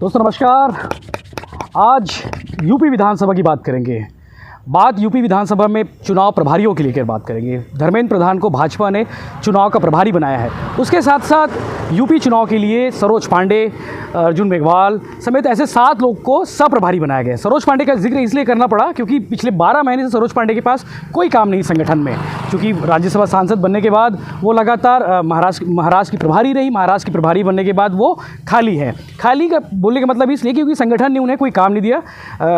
दोस्तों नमस्कार। आज यूपी विधानसभा की बात करेंगे। यूपी विधानसभा में चुनाव प्रभारियों के लेकर बात करेंगे। धर्मेंद्र प्रधान को भाजपा ने चुनाव का प्रभारी बनाया है। उसके साथ साथ यूपी चुनाव के लिए सरोज पांडे, अर्जुन मेघवाल समेत ऐसे 7 लोग को सप्रभारी बनाया गया। सरोज पांडे का जिक्र इसलिए करना पड़ा क्योंकि पिछले 12 महीने से सरोज पांडे के पास कोई काम नहीं संगठन में। क्योंकि राज्यसभा सांसद बनने के बाद वो लगातार महाराष्ट्र की प्रभारी रही। महाराष्ट्र की प्रभारी बनने के बाद वो खाली है। खाली का बोलने का मतलब इसलिए क्योंकि संगठन ने उन्हें कोई काम नहीं दिया।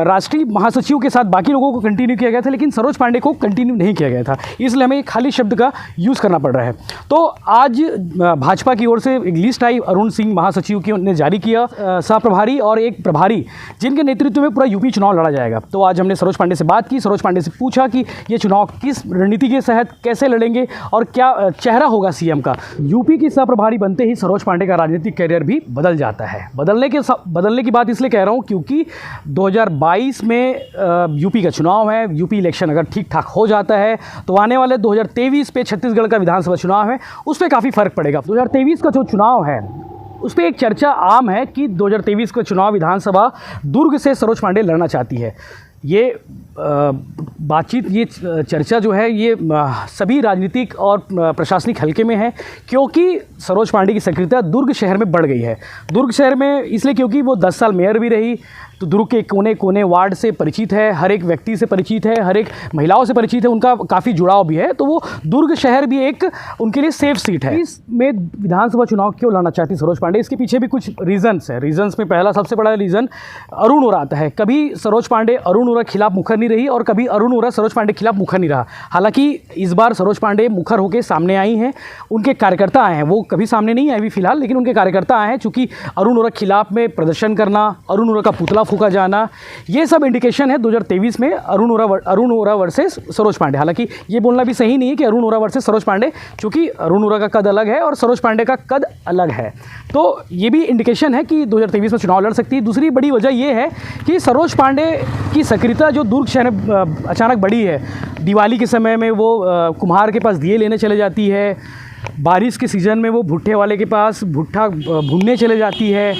राष्ट्रीय महासचिव के साथ बाकी लोगों को कंटिन्यू किया गया था, लेकिन सरोज पांडे को कंटिन्यू नहीं किया गया था। इसलिए हमें खाली शब्द का यूज़ करना पड़ रहा है। तो आज भाजपा की ओर से एक लिस्ट आई, अरुण सिंह महासचिव की ने जारी किया, सह-प्रभारी और एक प्रभारी जिनके नेतृत्व में पूरा यूपी चुनाव लड़ा जाएगा। तो आज हमने सरोज पांडे से बात की। सरोज पांडे से पूछा कि ये चुनाव किस रणनीति के तहत कैसे लड़ेंगे और क्या चेहरा होगा सीएम का। यूपी की सह-प्रभारी बनते ही सरोज पांडे का राजनीतिक करियर भी बदल जाता है। बदलने की बात इसलिए कह रहा हूँ क्योंकि 2022 में यूपी का चुनाव है। यूपी इलेक्शन अगर ठीक ठाक हो जाता है तो आने वाले 2023 पे छत्तीसगढ़ का विधानसभा चुनाव है, उस पर काफ़ी फर्क पड़ेगा। 2023 का जो चुनाव है उस पर एक चर्चा आम है कि 2023 का चुनाव विधानसभा दुर्ग से सरोज पांडे लड़ना चाहती है। ये बातचीत, ये चर्चा जो है ये सभी राजनीतिक और प्रशासनिक हलके में है क्योंकि सरोज पांडे की सक्रियता दुर्ग शहर में बढ़ गई है। दुर्ग शहर में इसलिए क्योंकि वो 10 साल मेयर भी रही, तो दुर्ग के कोने कोने वार्ड से परिचित है, हर एक व्यक्ति से परिचित है, हर एक महिलाओं से परिचित है, उनका काफ़ी जुड़ाव भी है। तो वो दुर्ग शहर भी एक उनके लिए सेफ सीट है। इसमें विधानसभा चुनाव क्यों लड़ना चाहती सरोज पांडे, इसके पीछे भी कुछ रीजन्स है। रीजन्स में पहला सबसे बड़ा रीज़न अरुण ओरा आता है। कभी सरोज पांडे अरुण ओरा खिलाफ मुखर नहीं रही और कभी अरुण ओरा सरोज पांडे खिलाफ मुखर नहीं रहा। हालांकि इस बार सरोज पांडे मुखर होकर सामने आई हैं। उनके कार्यकर्ता आए हैं, वो कभी सामने नहीं आई अभी फिलहाल, लेकिन उनके कार्यकर्ता आए हैं। चूँकि अरुण ओरा खिलाफ में प्रदर्शन करना, अरुण ओरा का पुतला फूंका जाना, ये सब इंडिकेशन है 2023 में अरुण ओरा वर्सेस सरोज पांडे। हालांकि ये बोलना भी सही नहीं है कि अरुण ओरा वर्सेस सरोज पांडे, क्योंकि अरुण ओरा का कद अलग है और सरोज पांडे का कद अलग है। तो ये भी इंडिकेशन है कि 2023 में चुनाव लड़ सकती है। दूसरी बड़ी वजह ये है कि सरोज पांडे की सक्रियता जो दुर्ग शहर में अचानक बढ़ी है। दिवाली के समय में वो कुम्हार के पास दिए लेने चले जाती है, बारिश के सीज़न में वो भुट्टे वाले के पास भुट्टा भूनने चले जाती है।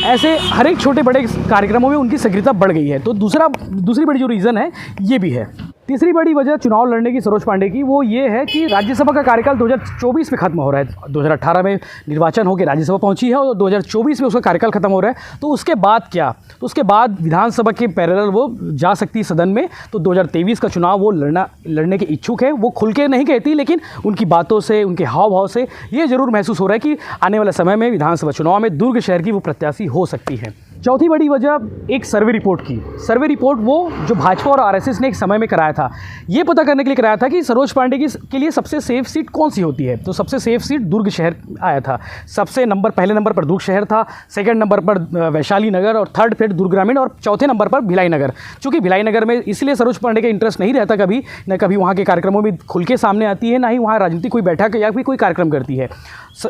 ऐसे हर एक छोटे बड़े कार्यक्रमों में उनकी सक्रियता बढ़ गई है। तो दूसरी बड़ी जो रीज़न है ये भी है। तीसरी बड़ी वजह चुनाव लड़ने की सरोज पांडे की वो ये है कि राज्यसभा का कार्यकाल 2024 में खत्म हो रहा है। 2018 में निर्वाचन होकर राज्यसभा पहुंची है और 2024 में उसका कार्यकाल खत्म हो रहा है। तो उसके बाद क्या, तो उसके बाद विधानसभा के पैरेलल वो जा सकती है सदन में। तो 2023 का चुनाव वो लड़ने के इच्छुक है। वो खुल के नहीं कहती, लेकिन उनकी बातों से, उनके हाव भाव से ये जरूर महसूस हो रहा है कि आने वाले समय में विधानसभा चुनाव में दुर्ग शहर की वो प्रत्याशी हो सकती है। चौथी बड़ी वजह एक सर्वे रिपोर्ट की। सर्वे रिपोर्ट वो जो भाजपा और आरएसएस ने एक समय में कराया था, ये पता करने के लिए कराया था कि सरोज पांडे के लिए सबसे सेफ सीट कौन सी होती है। तो सबसे सेफ सीट दुर्ग शहर आया था। पहले नंबर पर दुर्ग शहर था, सेकंड नंबर पर वैशाली नगर और थर्ड फिर दुर्ग ग्रामीण और चौथे नंबर पर भिलाई नगर। चूँकि भिलाई नगर में इसलिए सरोज पांडे का इंटरेस्ट नहीं रहता, कभी न कभी वहाँ के कार्यक्रमों में खुल के सामने आती है, ना ही वहाँ राजनीतिक कोई बैठक या फिर कोई कार्यक्रम करती है।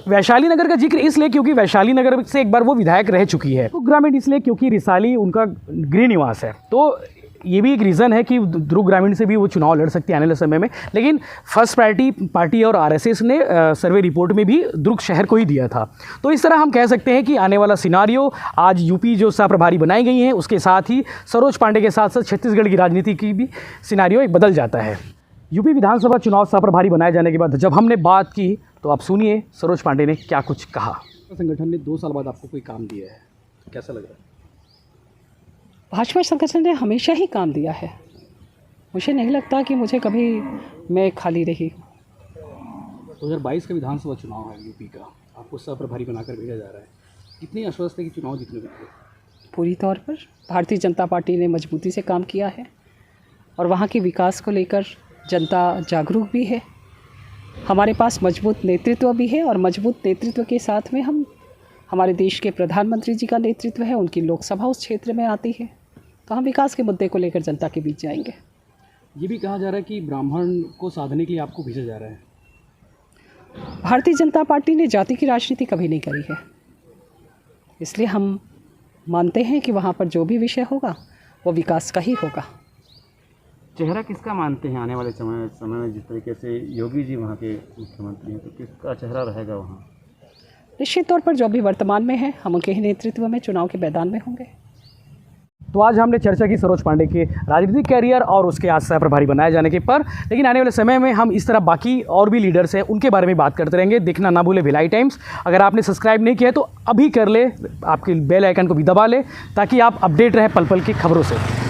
वैशाली नगर का जिक्र इसलिए क्योंकि वैशाली नगर से एक बार वो विधायक रह चुकी है। दुर्ग ग्रामीण इसलिए क्योंकि रिसाली उनका गृह निवास है। तो ये भी एक रीज़न है कि दुर्ग ग्रामीण से भी वो चुनाव लड़ सकती है आने वाले समय में। लेकिन फर्स्ट प्रायोरिटी पार्टी और आरएसएस ने सर्वे रिपोर्ट में भी दुर्ग शहर को ही दिया था। तो इस तरह हम कह सकते हैं कि आने वाला सिनारियो, आज यूपी जो सह प्रभारी बनाई गई हैं उसके साथ ही सरोज पांडे के साथ साथ छत्तीसगढ़ की राजनीति की भी सिनारियो एक बदल जाता है। यूपी विधानसभा चुनाव सह प्रभारी बनाए जाने के बाद जब हमने बात की तो आप सुनिए सरोज पांडे ने क्या कुछ कहा। संगठन ने 2 साल बाद आपको कोई काम दिया है, कैसा लग रहा है? भाजपा संगठन ने हमेशा ही काम दिया है। मुझे नहीं लगता कि मुझे कभी मैं खाली रही। 2022 का विधानसभा चुनाव है यूपी का, आपको सह प्रभारी बनाकर भेजा जा रहा है। कितनी आश्वस्त है कि चुनाव जीतने वाले? पूरी तौर पर भारतीय जनता पार्टी ने मजबूती से काम किया है और वहाँ के विकास को लेकर जनता जागरूक भी है। हमारे पास मजबूत नेतृत्व भी है और मजबूत नेतृत्व के साथ में हमारे देश के प्रधानमंत्री जी का नेतृत्व है। उनकी लोकसभा उस क्षेत्र में आती है, तो हम विकास के मुद्दे को लेकर जनता के बीच जाएंगे। ये भी कहा जा रहा है कि ब्राह्मण को साधने के लिए आपको भेजा जा रहा है। भारतीय जनता पार्टी ने जाति की राजनीति कभी नहीं करी है, इसलिए हम मानते हैं कि वहाँ पर जो भी विषय होगा वो विकास का ही होगा। चेहरा किसका मानते हैं आने वाले समय में? जिस तरीके से योगी जी वहाँ के मुख्यमंत्री हैं, तो किसका चेहरा रहेगा वहाँ? निश्चित तौर पर जो भी वर्तमान में है हम उनके ही नेतृत्व में चुनाव के मैदान में होंगे। तो आज हमने चर्चा की सरोज पांडे के राजनीतिक कैरियर और उसके आज सह प्रभारी बनाए जाने के पर, लेकिन आने वाले समय में हम इस तरह बाकी और भी लीडर्स हैं उनके बारे में बात करते रहेंगे। देखना ना भूले भिलाई टाइम्स। अगर आपने सब्सक्राइब नहीं किया है तो अभी कर ले, आपके बेल आइकन को भी दबा ले ताकि आप अपडेट रहे पल पल की खबरों से।